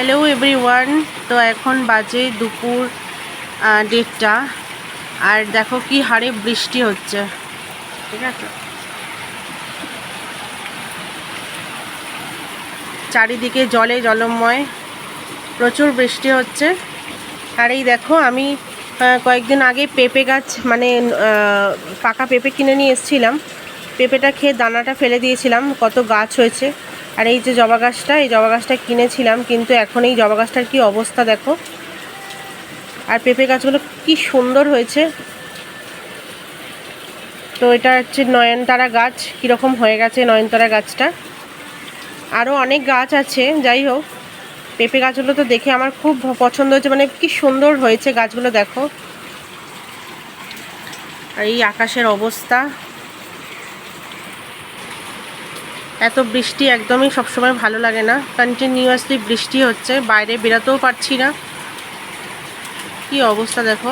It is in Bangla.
Hello everyone. তো এখন বাজে দুপুর 1:30 আর দেখো কি হারে বৃষ্টি হচ্ছে, ঠিক আছে। চারিদিকে জলে জলময়, প্রচুর বৃষ্টি হচ্ছে। আর এই দেখো আমি কয়েকদিন আগে পেঁপে গাছ মানে পাকা পেঁপে কিনে নিয়ে এসেছিলাম। পেঁপেটা খেয়ে দানাটা ফেলে দিয়েছিলাম, কত গাছ হয়েছে। আর এই যে জবা গাছটা, এই জবা গাছটা কিনেছিলাম, কিন্তু এখন এই জবা গাছটার কী অবস্থা দেখো। আর পেঁপে গাছগুলো কি সুন্দর হয়েছে। তো এটা হচ্ছে নয়নতারা গাছ, কীরকম হয়ে গেছে নয়নতারা গাছটা। আরও অনেক গাছ আছে, যাই হোক পেঁপে গাছগুলো তো দেখে আমার খুব পছন্দ হয়েছে, মানে কি সুন্দর হয়েছে গাছগুলো দেখো। আর এই আকাশের অবস্থা, এত বৃষ্টি একদমই সবসময় ভালো লাগে না। কন্টিনিউয়াসলি বৃষ্টি হচ্ছে, বাইরে বেরোতেও পারছি না, কি অবস্থা দেখো।